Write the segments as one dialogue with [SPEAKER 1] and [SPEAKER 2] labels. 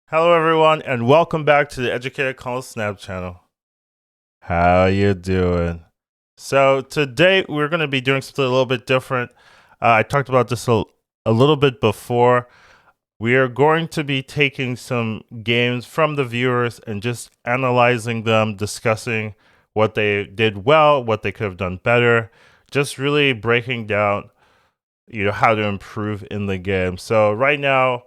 [SPEAKER 1] Hello everyone and welcome back to the Educatedcollins Snap channel. How you doing? So today we're going to be doing something a little bit different. I talked about this a little bit before. We are going to be taking some games from the viewers and just analyzing them, discussing what they did well, what they could have done better, just really breaking down how to improve in the game. So right now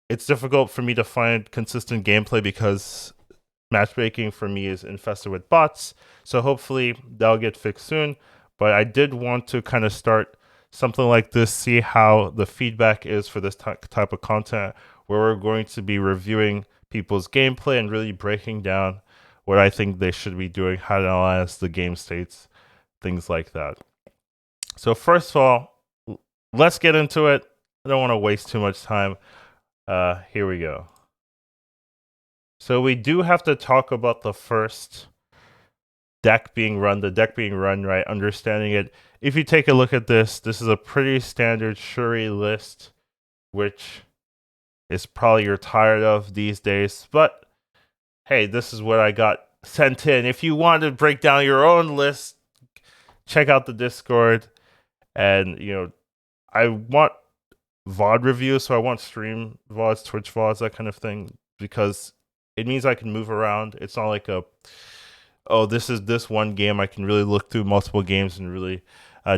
[SPEAKER 1] it's difficult for me to find consistent gameplay because matchmaking for me is infested with bots. So hopefully that'll get fixed soon. But I did want to kind of start something like this, see how the feedback is for this type of content, where we're going to be reviewing people's gameplay and really breaking down what I think they should be doing, how to analyze the game states, things like that. So first of all, let's get into it. I don't want to waste too much time. Here we go. So we do have to talk about the first deck being run, right? Understanding it. If you take a look at this is a pretty standard Shuri list, which is probably you're tired of these days. But hey, this is what I got sent in. If you want to break down your own list, check out the Discord. And I want VOD reviews, so I want stream VODs, Twitch VODs, that kind of thing, because it means I can move around. It's not like this is this one game. I can really look through multiple games and really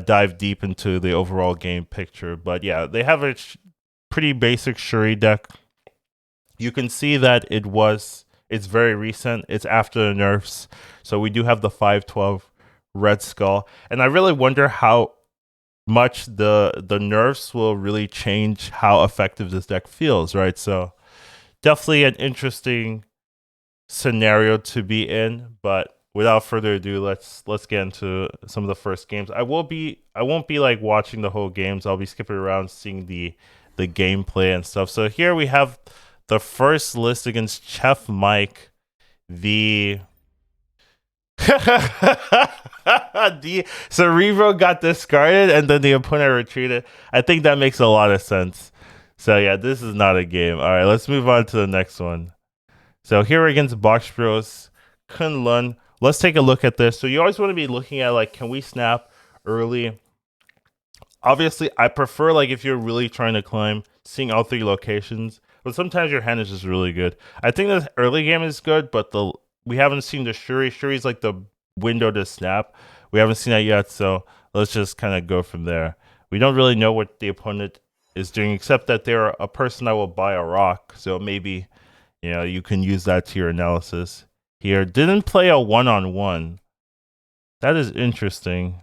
[SPEAKER 1] dive deep into the overall game picture. But yeah, they have a pretty basic Shuri deck. You can see that it's very recent. It's after the nerfs. So we do have the 512 Red Skull. And I really wonder how much the nerfs will really change how effective this deck feels, right? So definitely an interesting scenario to be in, but without further ado, let's get into some of the first games. I won't be like watching the whole games. I'll be skipping around seeing the gameplay and stuff. So here we have the first list against Chef Mike, the the Cerebro got discarded and then the opponent retreated. I think that makes a lot of sense. So yeah, this is not a game. All right, let's move on to the next one. So here against Box Bros, Kunlun. Let's take a look at this. So you always want to be looking at like, can we snap early? Obviously, I prefer like if you're really trying to climb, seeing all three locations. But sometimes your hand is just really good. I think the early game is good, but we haven't seen the Shuri. Shuri's like the window to snap. We haven't seen that yet, so let's just kind of go from there. We don't really know what the opponent is doing, except that they're a person that will buy a rock. So maybe you can use that to your analysis. Here, didn't play a one-on-one. That is interesting.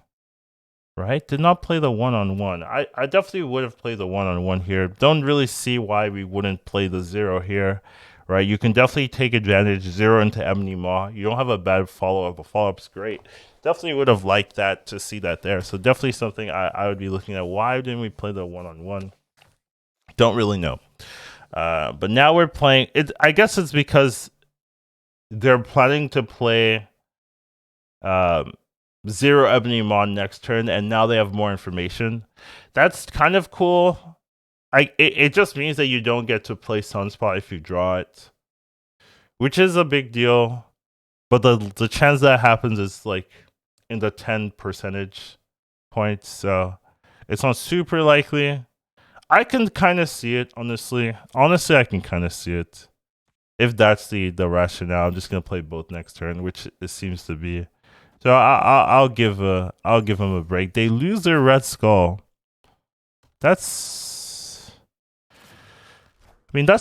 [SPEAKER 1] Right? Did not play the one-on-one. I definitely would have played the one-on-one here. Don't really see why we wouldn't play the zero here. Right? You can definitely take advantage. Zero into Ebony Maw. You don't have a bad follow-up. A follow-up's great. Definitely would have liked that to see that there. So definitely something I would be looking at. Why didn't we play the one-on-one? Don't really know. But now we're playing it. I guess it's because they're planning to play zero Ebony Maw next turn, and now they have more information. That's kind of cool. It just means that you don't get to play Sunspot if you draw it, which is a big deal. But the chance that happens is like in the 10 percentage points, so it's not super likely. I can kind of see it, honestly. Honestly, I can kind of see it. If that's the rationale, I'm just gonna play both next turn, which it seems to be. So I'll give them a break. They lose their Red Skull. That's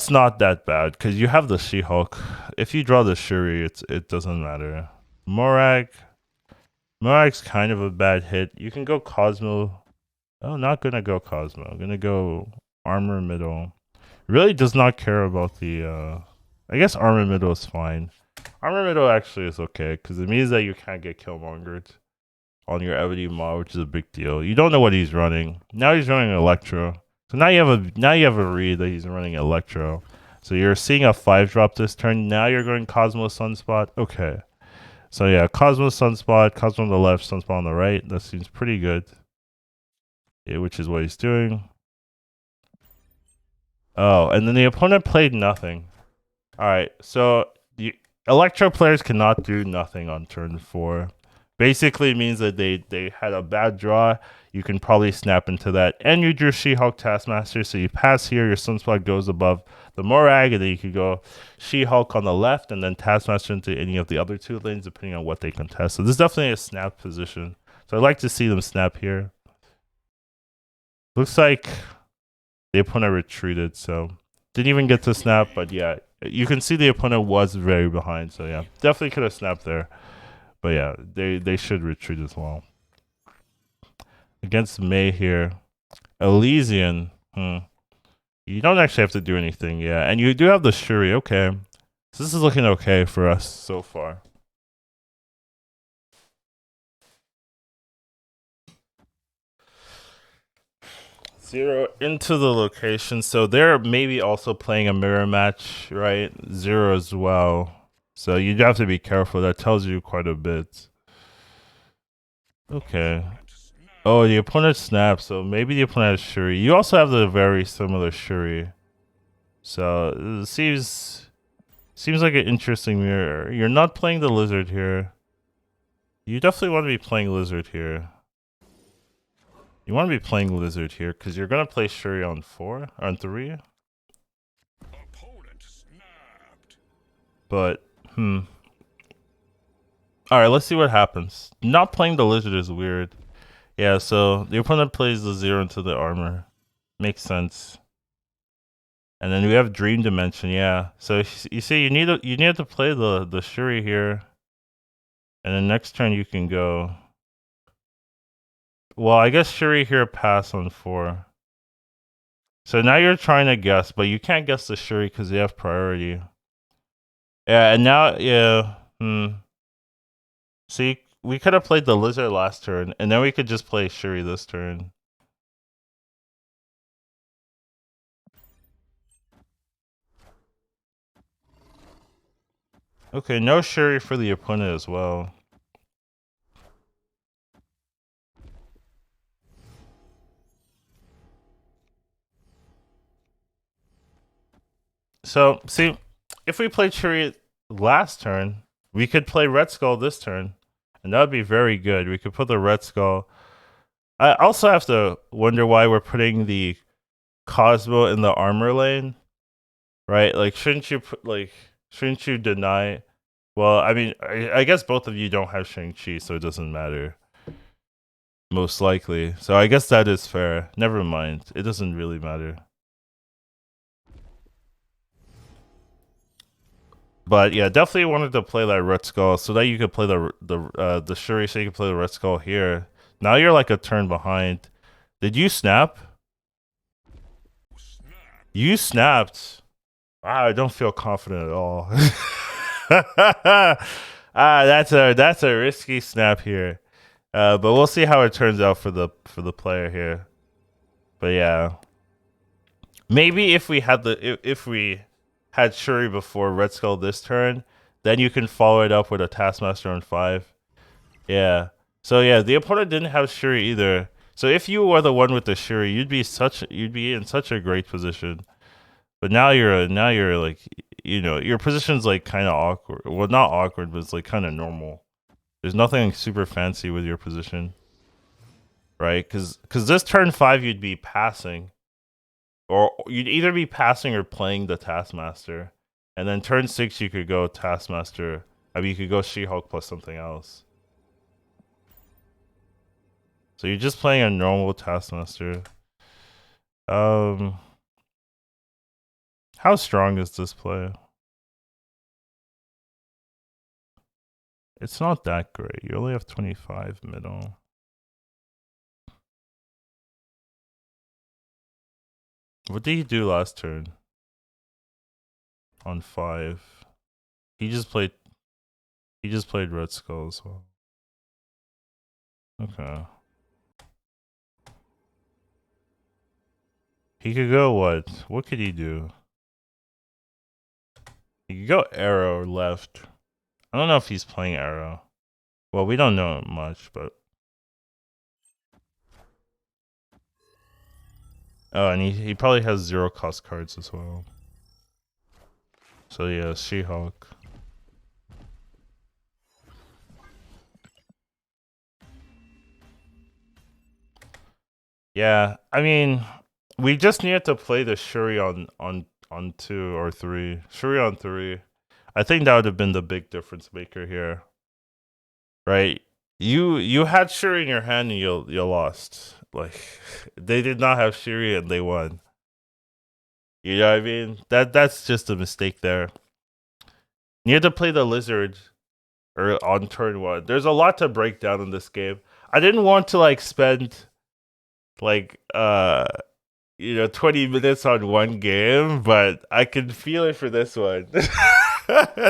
[SPEAKER 1] not that bad because you have the She-Hulk. If you draw the Shuri, it doesn't matter. Morag's kind of a bad hit. You can go Cosmo. Oh, not gonna go Cosmo. I'm gonna go Armor Middle. Really does not care about the. I guess Armor Middle is fine. Armor Middle actually is okay because it means that you can't get Killmongered on your Ebony Maw, which is a big deal. You don't know what he's running. Now he's running Electro. So now you have a read that he's running Electro. So you're seeing a 5-drop this turn. Now you're going Cosmo Sunspot. Okay. So yeah, Cosmo Sunspot, Cosmo on the left, Sunspot on the right. That seems pretty good. Yeah, which is what he's doing. Oh, and then the opponent played nothing. All right, so the Electro players cannot do nothing on turn 4. Basically means that they had a bad draw. You can probably snap into that. And you drew She-Hulk Taskmaster, so you pass here, your Sunspot goes above the Morag, and then you could go She-Hulk on the left, and then Taskmaster into any of the other 2 lanes, depending on what they contest. So this is definitely a snap position. So I'd like to see them snap here. Looks like the opponent retreated, so didn't even get to snap, but yeah, you can see the opponent was very behind, so yeah, definitely could have snapped there. But yeah, they should retreat as well. Against May here, Elysian, you don't actually have to do anything, yeah, and you do have the Shuri, okay. So this is looking okay for us so far. Zero into the location, so they're maybe also playing a mirror match, right? Zero as well. So you have to be careful. That tells you quite a bit. Okay. Oh, the opponent snaps, so maybe the opponent has Shuri. You also have the very similar Shuri. So it seems like an interesting mirror. You're not playing the lizard here. You definitely want to be playing lizard here. You want to be playing lizard here because you're gonna play Shuri on 4, on 3. But all right, let's see what happens. Not playing the lizard is weird. Yeah, so the opponent plays the 0 into the armor. Makes sense. And then we have Dream Dimension, yeah. So you see, you need to play the Shuri here, and then next turn you can go. Well, I guess Shuri here pass on 4. So now you're trying to guess, but you can't guess the Shuri because they have priority. Yeah, and now See, we could have played the lizard last turn, and then we could just play Shuri this turn. Okay, no Shuri for the opponent as well. So, see, if we played Shuri last turn, we could play Red Skull this turn, and that would be very good. We could put the Red Skull. I also have to wonder why we're putting the Cosmo in the armor lane, right? Like, shouldn't you deny? Well, I mean, I guess both of you don't have Shang-Chi, so it doesn't matter. Most likely. So I guess that is fair. Never mind. It doesn't really matter. But yeah, definitely wanted to play that Red Skull so that you could play the Shuri, so you could play the Red Skull here. Now you're like a turn behind. Did you snap? You snapped. I don't feel confident at all. That's a risky snap here. But we'll see how it turns out for the player here. But yeah, maybe if we had if we had Shuri before Red Skull this turn, then you can follow it up with a Taskmaster on 5. Yeah. So yeah, the opponent didn't have Shuri either. So if you were the one with the Shuri, you'd be in such a great position. But now you're like, your position's like kind of awkward. Well, not awkward, but it's like kind of normal. There's nothing super fancy with your position, right? Because this turn 5 you'd be passing, or you'd either be passing or playing the Taskmaster, and then turn 6 you could go Taskmaster. I mean, you could go She-Hulk plus something else. So you're just playing a normal Taskmaster. How strong is this play? It's not that great. You only have 25 middle. What did he do last turn? On 5. He just played Red Skull as well. Okay. He could go what? What could he do? He could go Arrow left. I don't know if he's playing Arrow. Well, we don't know much, but oh, and he probably has 0 cost cards as well. So yeah, She-Hulk. Yeah, I mean, we just needed to play the Shuri on 2 or 3. Shuri on 3. I think that would have been the big difference maker here, right? You had Shuri in your hand and you lost. Like they did not have Shuri and they won. You know what I mean? That's just a mistake there. You had to play the lizard or on turn 1. There's a lot to break down in this game. I didn't want to like spend like 20 minutes on one game, but I can feel it for this one.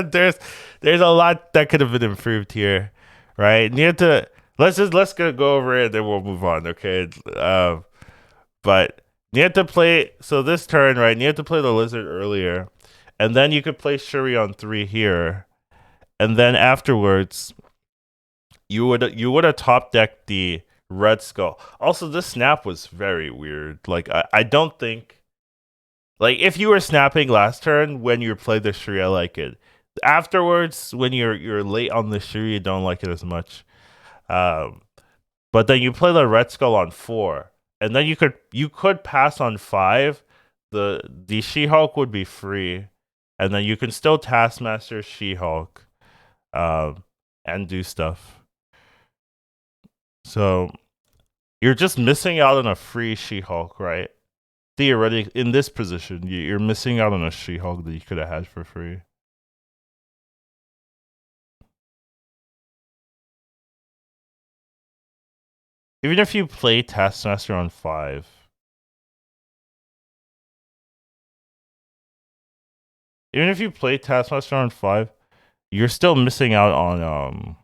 [SPEAKER 1] there's a lot that could have been improved here, right? And you have to let's go over it and then we'll move on, okay? But you have to play so this turn, right? You have to play the lizard earlier, and then you could play Shuri on 3 here, and then afterwards you would have top decked the Red Skull. Also, this snap was very weird. Like I don't think like if you were snapping last turn when you played the Shuri, I like it. Afterwards, when you're late on the Shuri, you don't like it as much. Um, but then you play the Red Skull on 4, and then you could pass on 5. The She-Hulk would be free, and then you can still Taskmaster She-Hulk, um, and do stuff. So you're just missing out on a free She-Hulk, right? Theoretically, in this position, you're missing out on a She-Hulk that you could have had for free. Even if you play Taskmaster on 5, you're still missing out on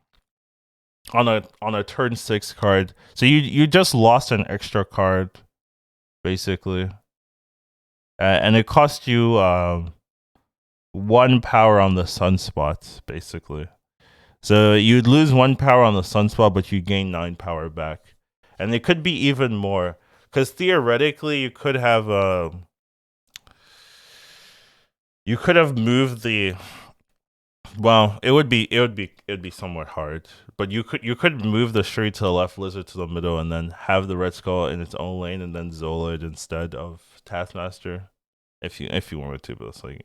[SPEAKER 1] a turn 6 card. So you just lost an extra card, basically, and it cost you 1 power on the Sunspot, basically. So you'd lose 1 power on the Sunspot, but you gain 9 power back, and it could be even more because theoretically you could have moved the. Well, it would be somewhat hard, but you could move the Shuri to the left, Lizard to the middle, and then have the Red Skull in its own lane, and then Zola instead of Taskmaster, if you wanted to. But it's like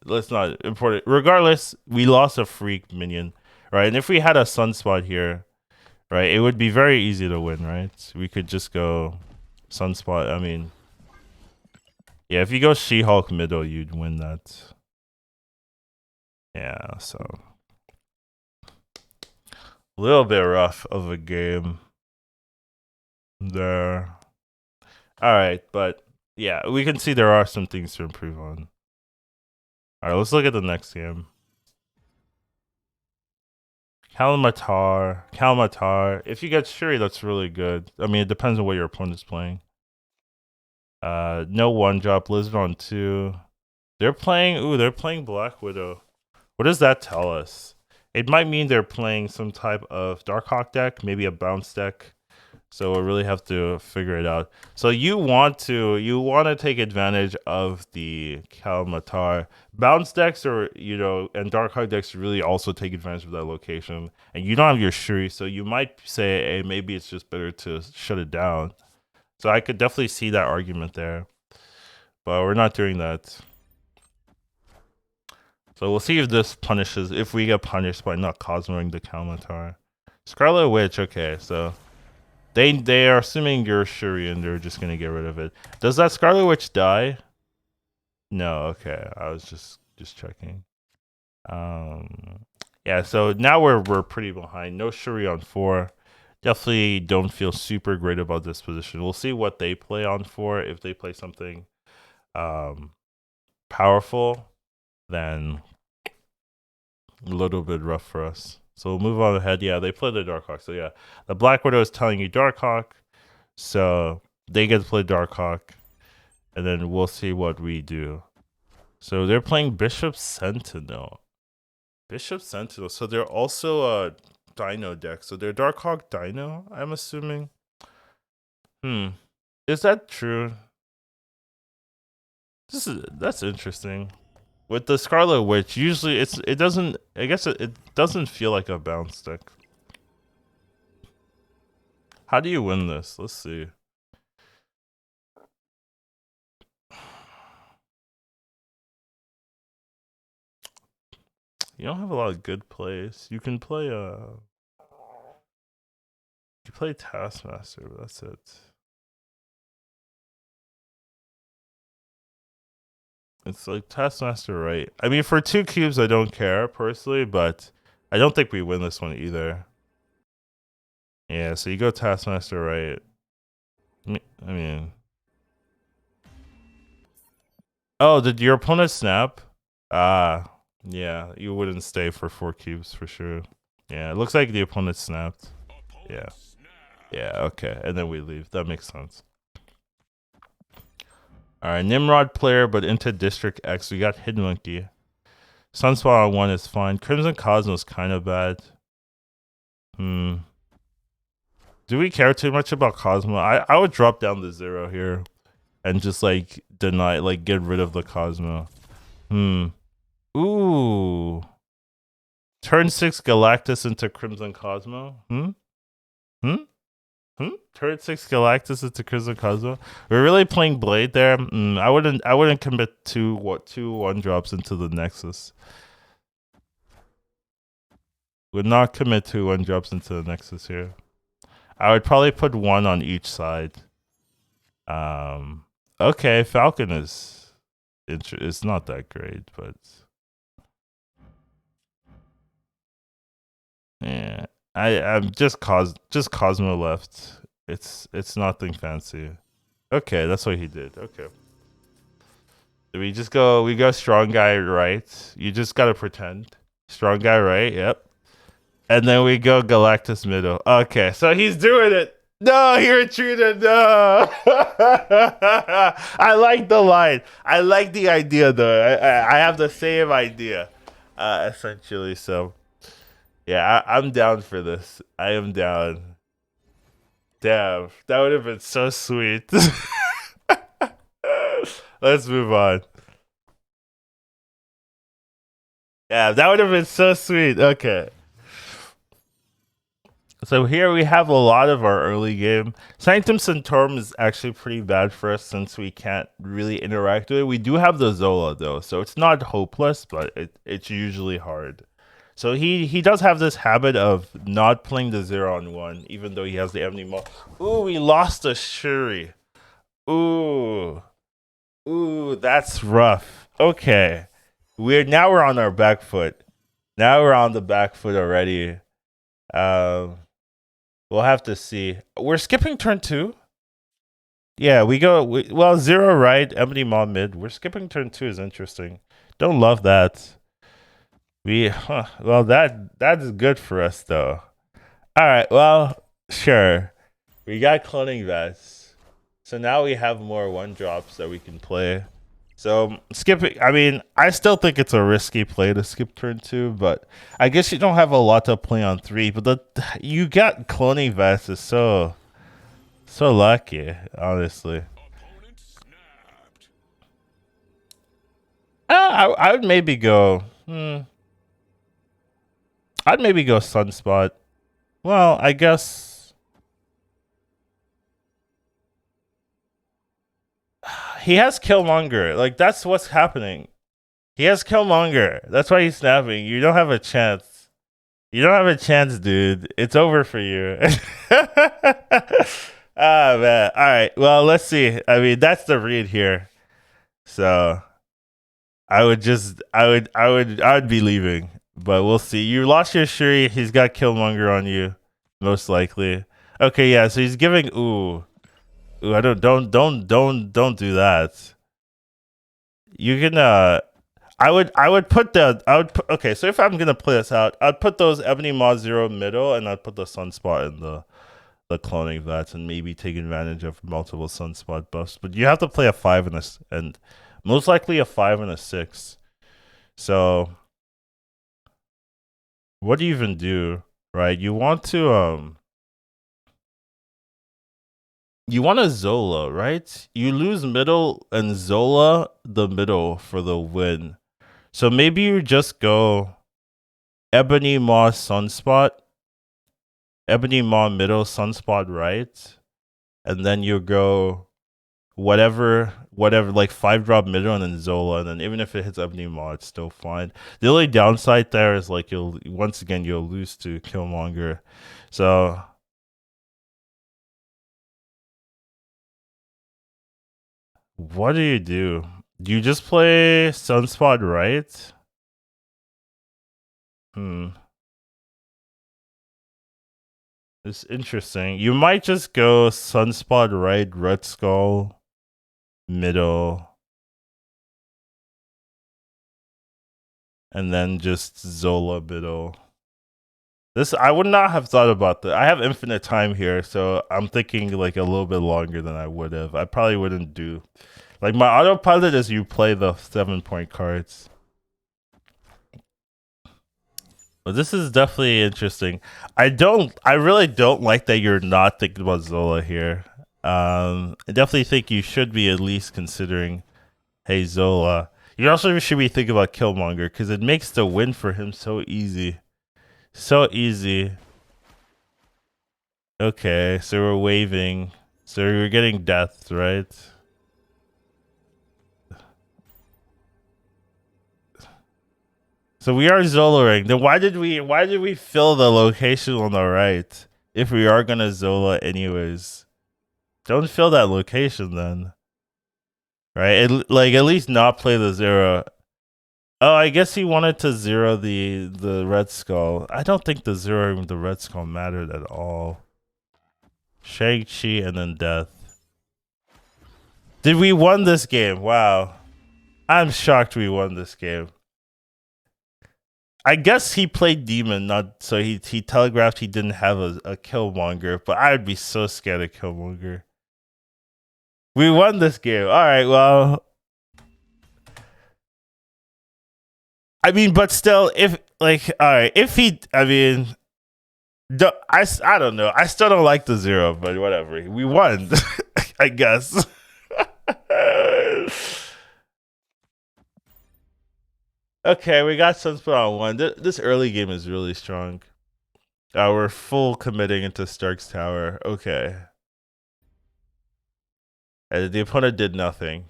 [SPEAKER 1] let's not import it. Regardless, we lost a freak minion, right? And if we had a Sunspot here, right, it would be very easy to win, right? We could just go Sunspot. I mean, yeah, if you go She-Hulk middle, you'd win that. Yeah, so a little bit rough of a game there. All right, but yeah, we can see there are some things to improve on. All right, let's look at the next game. Kalmatar. If you get Shuri, that's really good. I mean, it depends on what your opponent's playing. No one drop Lizard on 2. They're playing Black Widow. What does that tell us? It might mean they're playing some type of Darkhawk deck, maybe a bounce deck. So we'll really have to figure it out. So you want to take advantage of the Kalmatar bounce decks, or and Darkhawk decks really also take advantage of that location. And you don't have your Shuri, so you might say, hey, maybe it's just better to shut it down. So I could definitely see that argument there, but we're not doing that. So we'll see if we get punished by not cosmoing the Kalmatar. Scarlet Witch, okay, so they are assuming you're Shuri and they're just gonna get rid of it. Does that Scarlet Witch die? No, okay. I was just checking. Yeah, so now we're pretty behind. No Shuri on 4. Definitely don't feel super great about this position. We'll see what they play on 4. If they play something powerful, then a little bit rough for us. So we'll move on ahead. Yeah, they play the Darkhawk. So yeah, the Black Widow is telling you Darkhawk. So they get to play Darkhawk. And then we'll see what we do. So they're playing Bishop Sentinel. So they're also a Dino deck. So they're Darkhawk Dino, I'm assuming. Is that true? That's interesting. With the Scarlet Witch, usually it doesn't. I guess it doesn't feel like a bounce stick. How do you win this? Let's see. You don't have a lot of good plays. You can play you play Taskmaster, but that's it. It's like Taskmaster, right? I mean, for 2 cubes, I don't care personally, but I don't think we win this one either. Yeah, so you go Taskmaster, right? I mean, oh, did your opponent snap? Ah, yeah, you wouldn't stay for 4 cubes for sure. Yeah, it looks like the opponent snapped. Yeah, yeah, okay, and then we leave. That makes sense. All right, Nimrod player, but into District X. We got Hidden Monkey. Sunspot on 1 is fine. Crimson Cosmos kind of bad. Do we care too much about Cosmo? I would drop down to 0 here and just like deny, like get rid of the Cosmo. Ooh. Turn 6 Galactus into Crimson Cosmo. Turn 6 Galactus into Crimson Cosmo. We're really playing Blade there. I wouldn't commit two 1-drops into the Nexus. Would not commit 2 1-drops into the Nexus here. I would probably put 1 on each side. Okay, Falcon is it's not that great, but yeah. I'm just Cosmo left. It's nothing fancy. Okay, that's what he did. Okay. We go strong guy right. You just gotta pretend. Strong guy right, yep. And then we go Galactus middle. Okay, so he's doing it. No, he retreated. No. I like the line. I like the idea though. I have the same idea. Essentially, so yeah, I'm down for this. I am down. Damn, that would have been so sweet. Let's move on. Yeah, that would have been so sweet. Okay. So here we have a lot of our early game. Sanctum Sanctorum is actually pretty bad for us since we can't really interact with it. We do have the Zola though, so it's not hopeless, but it's usually hard. So he does have this habit of not playing the 0-on-1, even though he has the Ebony Maw. Ooh, we lost the Shuri. Ooh. Ooh, that's rough. Okay. We're on our back foot. Now we're on the back foot already. We'll have to see. We're skipping turn 2. Yeah, well, 0 right, Ebony Maw mid. We're skipping turn 2 is interesting. Don't love that. Well, that's good for us though. All right, well, sure. We got cloning vests, so now we have more 1-drops that we can play. So skipping, I mean, I still think it's a risky play to skip turn 2, but I guess you don't have a lot to play on 3. But you got cloning vests is so lucky, honestly. I would maybe go. I'd maybe go Sunspot. Well, I guess he has Killmonger. Like that's what's happening. He has Killmonger. That's why he's snapping. You don't have a chance. You don't have a chance, dude. It's over for you. Ah man. All right. Well, let's see. I mean, that's the read here. So I would be leaving. But we'll see. You lost your Shuri. He's got Killmonger on you, most likely. Okay, yeah. So he's giving. Ooh. I don't do that. You can. I would put. Okay. So if I'm gonna play this out, I'd put those Ebony Maw 0 middle, and I'd put the Sunspot in the cloning vats, and maybe take advantage of multiple Sunspot buffs. But you have to play a 5 and most likely a 5 and a 6. So what do you even do, right? You want to Zola, right? You lose middle and Zola the middle for the win. So maybe you just go Ebony Maw Sunspot, Ebony Maw middle, Sunspot right, and then you go whatever, like 5-drop middle and then Zola, and then even if it hits Ebony Maw, it's still fine. The only downside there is like you'll lose to Killmonger. So what do you do? Do you just play Sunspot right? It's interesting. You might just go Sunspot right, Red Skull, middle, and then just Zola middle. This I would not have thought about that. I have infinite time here, so I'm thinking like a little bit longer than I would have. I probably wouldn't do like my autopilot is you play the 7-point cards. But this is definitely interesting. I really don't like that you're not thinking about Zola here. I definitely think you should be at least considering, hey Zola. You also should be thinking about Killmonger because it makes the win for him so easy. So easy. Okay, so we're waving. So we're getting death, right? So we are Zolaing. Then why did we fill the location on the right if we are gonna Zola anyways? Don't fill that location then. Right? Like at least not play the 0. Oh, I guess he wanted to 0 the Red Skull. I don't think the 0 the Red Skull mattered at all. Shang-Chi and then death. Did we won this game? Wow. I'm shocked we won this game. I guess he played Demon, not so he telegraphed he didn't have a Killmonger, but I would be so scared of Killmonger. We won this game. All right, well, I mean, but still, if like, all right, if he, I mean, I don't know. I still don't like the 0, but whatever. We won, I guess. Okay, we got Sunspot on 1. This early game is really strong. We're full committing into Stark's Tower. Okay. And the opponent did nothing.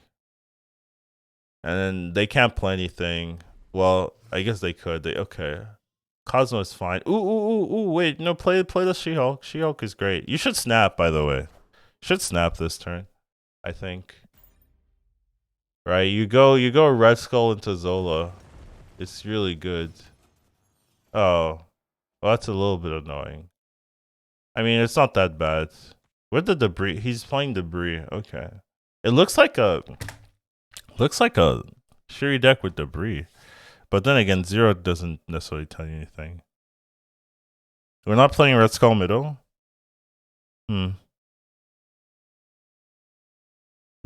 [SPEAKER 1] And then they can't play anything. Well, I guess they could. Okay. Cosmo is fine. Ooh, wait. No, play the She-Hulk. She-Hulk is great. You should snap, by the way. Should snap this turn, I think. Right, you go Red Skull into Zola. It's really good. Oh. Well, that's a little bit annoying. I mean, it's not that bad. Where'd the debris? He's playing debris. Okay. It looks like a Shuri deck with debris. But then again, 0 doesn't necessarily tell you anything. We're not playing Red Skull middle? Red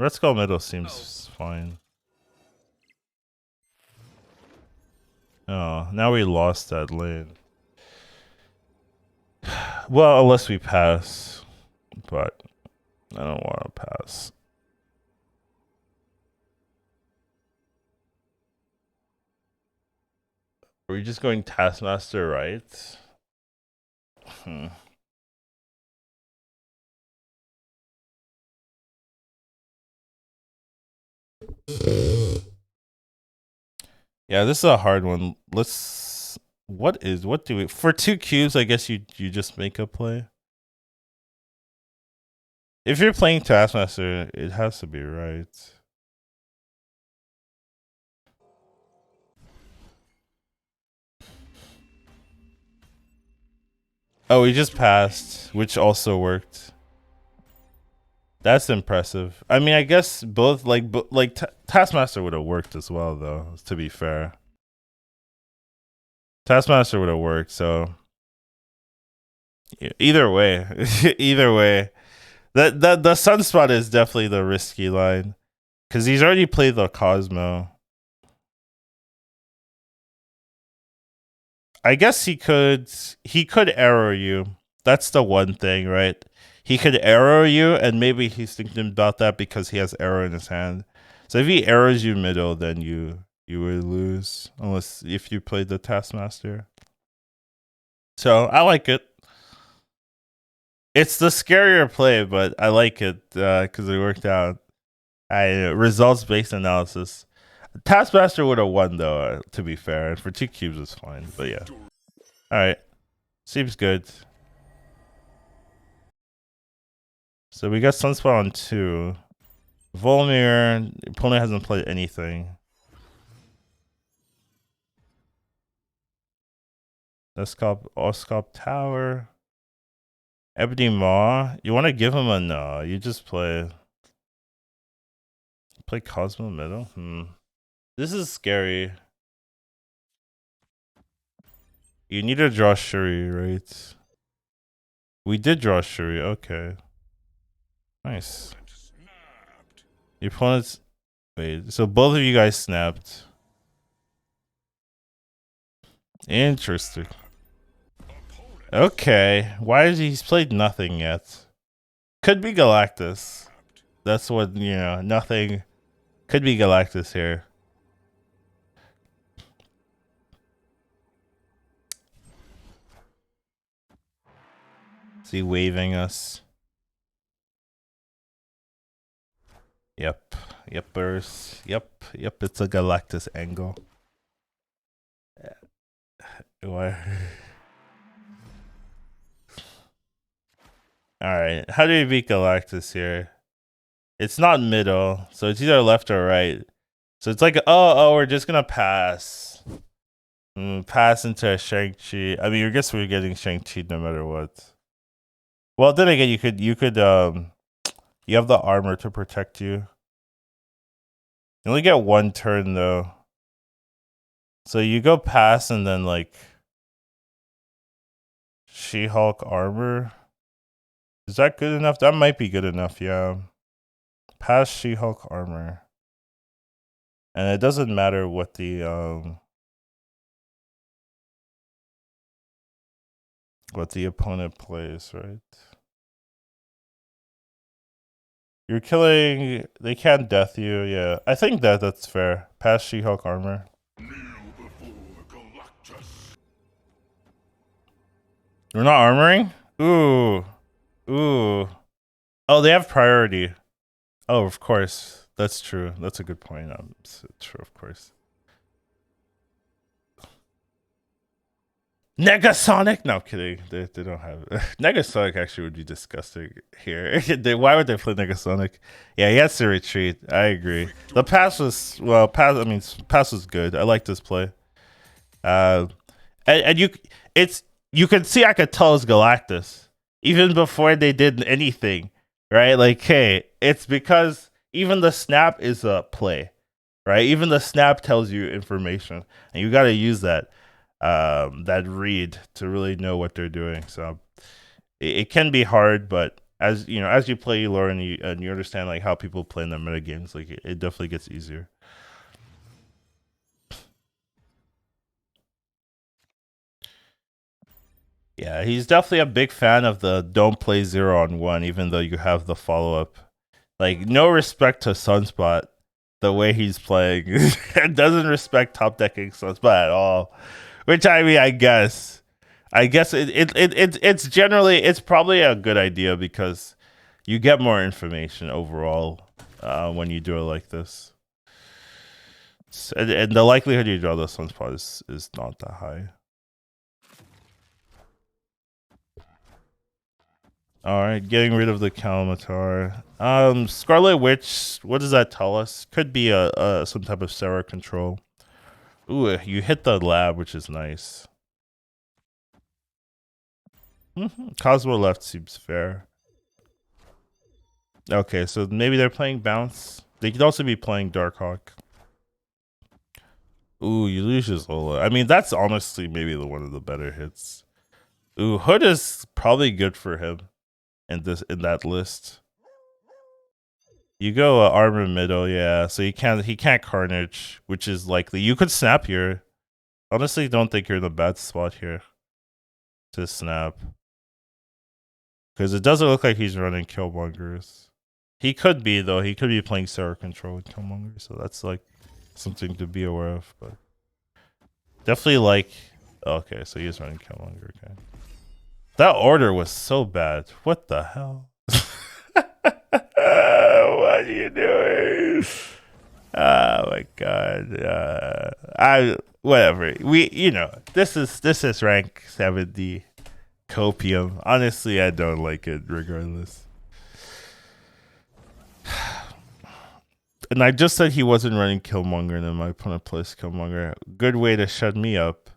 [SPEAKER 1] Skull middle seems fine. Oh, now we lost that lane. Well, unless we pass. But I don't want to pass. Are we just going Taskmaster right? Yeah, this is a hard one. What do we for 2 cubes? I guess you just make a play. If you're playing Taskmaster, it has to be right. Oh, we just passed, which also worked. That's impressive. I mean, I guess both Taskmaster would have worked as well, though. To be fair, Taskmaster would have worked. So either way, either way, the Sunspot is definitely the risky line because he's already played the Cosmo. I guess he could arrow you. That's the one thing, right? He could arrow you, and maybe he's thinking about that because he has arrow in his hand. So if he arrows you middle, then you you would lose unless if you played the Taskmaster. So I like it. It's the scarier play, but I like it because it worked out. Results based analysis. Taskmaster would have won though. To be fair, and for 2 cubes is fine. But yeah, all right, seems good. So we got Sunspot on 2. Volmir, opponent hasn't played anything. Oscop Tower. Ebony Maw. You want to give him a no. You just play Cosmo Middle? This is scary. You need to draw Shuri, right? We did draw Shuri. Okay. Nice. Your opponent's... Wait, so both of you guys snapped. Interesting. Okay. Why is he's played nothing yet? Could be Galactus. That's what, you know, nothing. Could be Galactus here. Is he waving us? Yep. Yepers. Yep. It's a Galactus angle. Why? Alright. How do we beat Galactus here? It's not middle, so it's either left or right. So it's like, oh, we're just gonna pass. Pass into a Shang-Chi. I mean, I guess we're getting Shang-Chi no matter what. Well, then again, you could, you have the armor to protect you. You only get 1 turn though. So you go pass and then like She-Hulk armor. Is that good enough? That might be good enough, yeah. Pass She-Hulk armor. And it doesn't matter what the opponent plays, right? You're killing... They can't death you, yeah. I think that's fair. Pass She-Hulk armor. We're not armoring? Ooh. Oh, they have priority. Oh, of course. That's true. That's a good point. True, of course. Negasonic? No, I'm kidding. They don't have it. Negasonic actually would be disgusting here. Why would they play Negasonic? Yeah, he has to retreat. I agree. The pass was pass was good. I like this play. And you can see I could tell it's Galactus even before they did anything, right? Like, hey, it's because even the snap is a play, right? Even the snap tells you information, and you got to use that read to really know what they're doing. So it can be hard, but as you know, as you play, you learn, and you understand like how people play in the meta games. Like it definitely gets easier. Yeah, he's definitely a big fan of the don't play 0-on-1, even though you have the follow up. Like, no respect to Sunspot, the way he's playing. It doesn't respect top decking Sunspot at all. Which, I mean, I guess it's generally, it's probably a good idea because you get more information overall when you do it like this. And the likelihood you draw the Sunspot is not that high. All right, getting rid of the Kalmatar. Scarlet Witch. What does that tell us? Could be a some type of Sarah control. Ooh, you hit the lab, which is nice. Cosmo left seems fair. Okay, so maybe they're playing bounce. They could also be playing Darkhawk. Ooh, you lose Zola. I mean, that's honestly maybe one of the better hits. Ooh, Hood is probably good for him in that list. You go armor middle, yeah. So he can't Carnage, which is likely. You could snap here. Honestly, don't think you're in a bad spot here to snap, because it doesn't look like he's running Killmongers. He could be though. He could be playing Sarah Control with Killmonger, so that's like something to be aware of, but definitely like. Okay, so he's running Killmonger. Okay, that order was so bad. What the hell? What are you doing? Oh my god. I whatever. This is rank 70 copium. Honestly, I don't like it regardless. And I just said he wasn't running Killmonger, and then my opponent plays Killmonger. Good way to shut me up.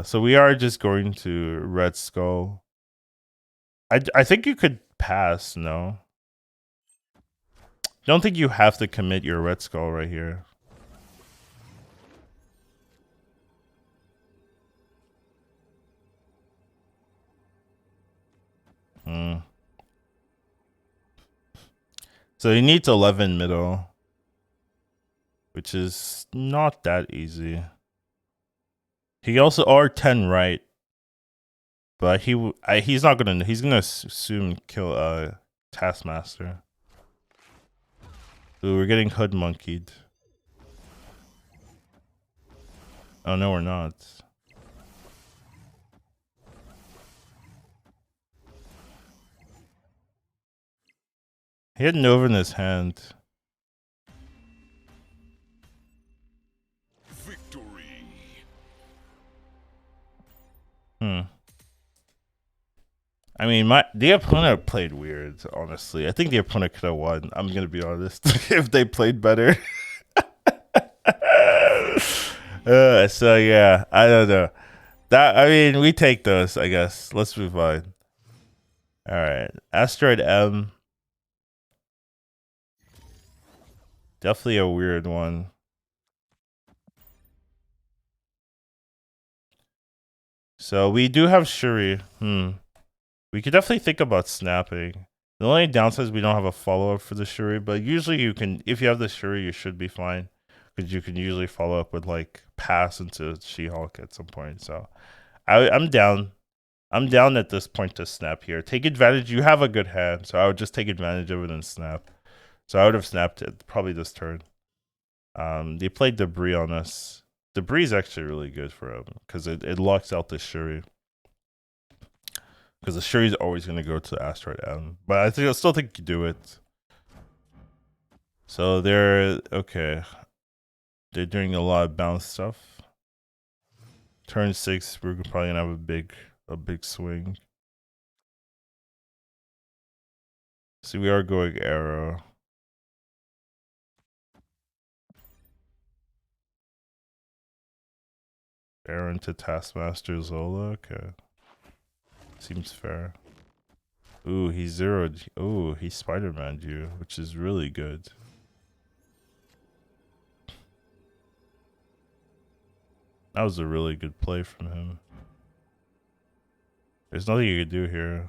[SPEAKER 1] So we are just going to Red Skull. I think you could pass, no? Don't think you have to commit your Red Skull right here. So he needs 11 middle, which is not that easy. He also or 10 right, but he's not gonna. He's gonna assume kill Taskmaster. Ooh, we're getting hood monkeyed. Oh no, we're not. He had Nova in his hand.
[SPEAKER 2] Victory.
[SPEAKER 1] I mean, the opponent played weird, honestly. I think the opponent could have won. I'm gonna be honest. If they played better. So yeah, I don't know. We take those, I guess. Let's move on. Alright. Asteroid M. Definitely a weird one. So we do have Shuri. We could definitely think about snapping. The only downside is we don't have a follow-up for the Shuri, but usually you can, if you have the Shuri, you should be fine. Because you can usually follow up with like pass into She-Hulk at some point. So I'm down. I'm down at this point to snap here. Take advantage. You have a good hand, so I would just take advantage of it and snap. So I would have snapped it probably this turn. They played Debris on us. Debris is actually really good for him because it locks out the Shuri. Because the Shuri's always going to go to Asteroid M. But I still think you do it. So they're okay. They're doing a lot of bounce stuff. Turn 6, we're probably gonna have a big swing. So we are going arrow. Arrow into Taskmaster Zola. Okay. Seems fair. Ooh, he zeroed. Ooh, he Spider-Man'd you, which is really good. That was a really good play from him. There's nothing you could do here.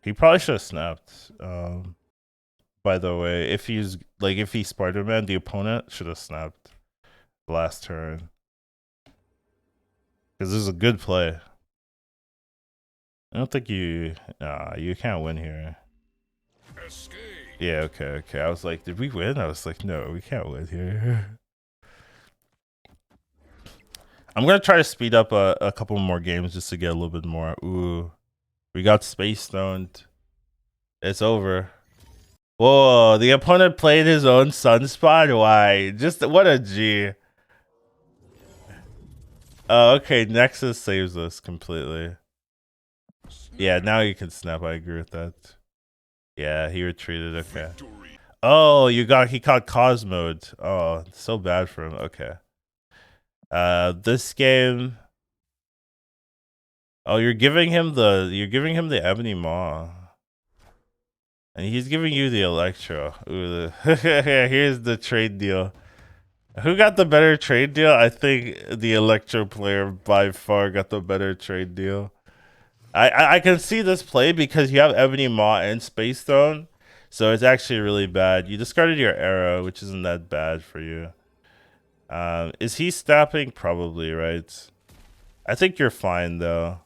[SPEAKER 1] He probably should have snapped. By the way, if he's Spider-Man, the opponent should have snapped last turn. Because this is a good play. I don't think you can't win here.
[SPEAKER 2] Escape.
[SPEAKER 1] Yeah, okay. I was like, did we win? I was like, no, we can't win here. I'm gonna try to speed up a couple more games just to get a little bit more. Ooh, we got Space Stoned. It's over. Whoa, the opponent played his own Sunspot? Why? Just what a G. Oh, okay, Nexus saves us completely. Yeah, now you can snap. I agree with that. Yeah, he retreated. Okay. Oh, he caught Cosmode. Oh, so bad for him. Okay. This game. Oh, you're giving him the Ebony Maw. And he's giving you the Electro. Ooh, here's the trade deal. Who got the better trade deal? I think the Electro player by far got the better trade deal. I can see this play because you have Ebony Maw and Space Stone, so it's actually really bad. You discarded your arrow, which isn't that bad for you. Is he snapping? Probably, right? I think you're fine though.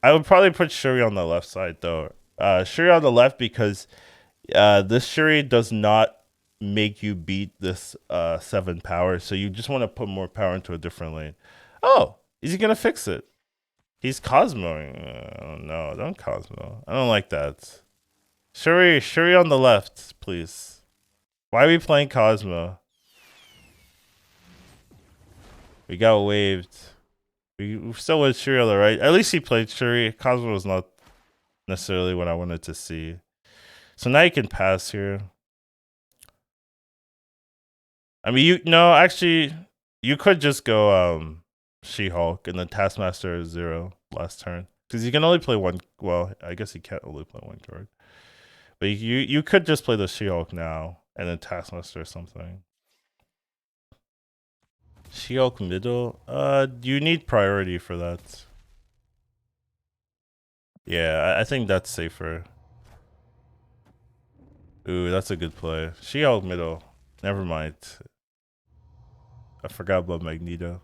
[SPEAKER 1] I would probably put Shuri on the left side though. Shuri on the left because this Shuri does not make you beat this 7 power. So you just want to put more power into a different lane. Oh, is he gonna fix it? He's Cosmoing. Oh no, don't Cosmo. I don't like that. Shuri on the left, please. Why are we playing Cosmo? We got waved. We still with Shuri on the right. At least he played Shuri. Cosmo was not necessarily what I wanted to see. So now you can pass here. I mean, actually, you could just go She-Hulk and then Taskmaster is 0 last turn because you can only play one. Well, I guess he can't only play one card, but you could just play the She-Hulk now and then Taskmaster or something. She-Hulk middle. You need priority for that. Yeah, I think that's safer. Ooh, that's a good play. She-Hulk middle. Never mind. I forgot about Magneto.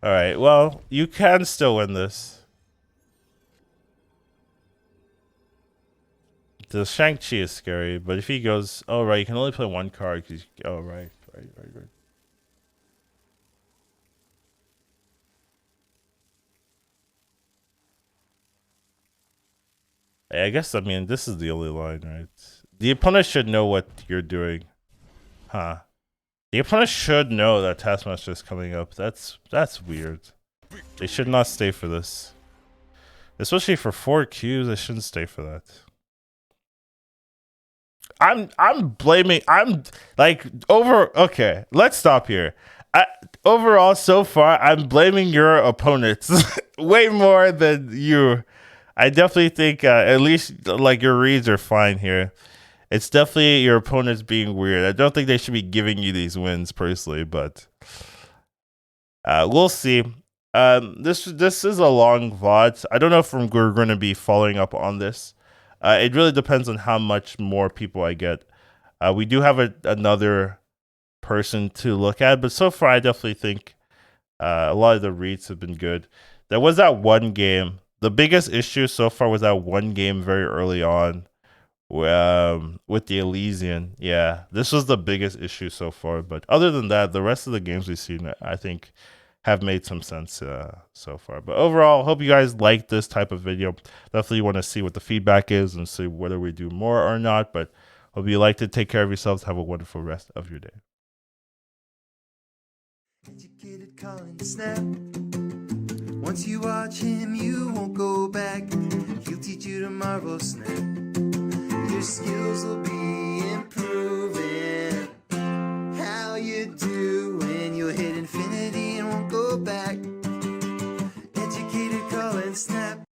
[SPEAKER 1] All right, well, you can still win this. The Shang-Chi is scary, but if he goes, oh right, you can only play one card. Oh right. I guess I mean this is the only line, right? The opponent should know what you're doing, huh? The opponent should know that Taskmaster is coming up. That's weird. They should not stay for this, especially for 4 Qs. They shouldn't stay for that. I'm blaming. I'm like over. Okay, let's stop here. Overall, so far, I'm blaming your opponents way more than you. I definitely think at least like your reads are fine here. It's definitely your opponents being weird. I don't think they should be giving you these wins personally, but we'll see. This is a long VOD. I don't know if we're going to be following up on this. It really depends on how much more people I get. We do have another person to look at, but so far I definitely think a lot of the reads have been good. There was that one game. The biggest issue so far was that one game very early on with the Elysian. Yeah, this was the biggest issue so far. But other than that, the rest of the games we've seen, I think, have made some sense so far. But overall, hope you guys like this type of video. Definitely want to see what the feedback is and see whether we do more or not. But hope you liked it. Take care of yourselves. Have a wonderful rest of your day.
[SPEAKER 3] Educated Collins snap. Once you watch him, you won't go back. He'll teach you to marvel snap. Your skills will be improving. How you doing? You'll hit infinity and won't go back. Educated Collins snap.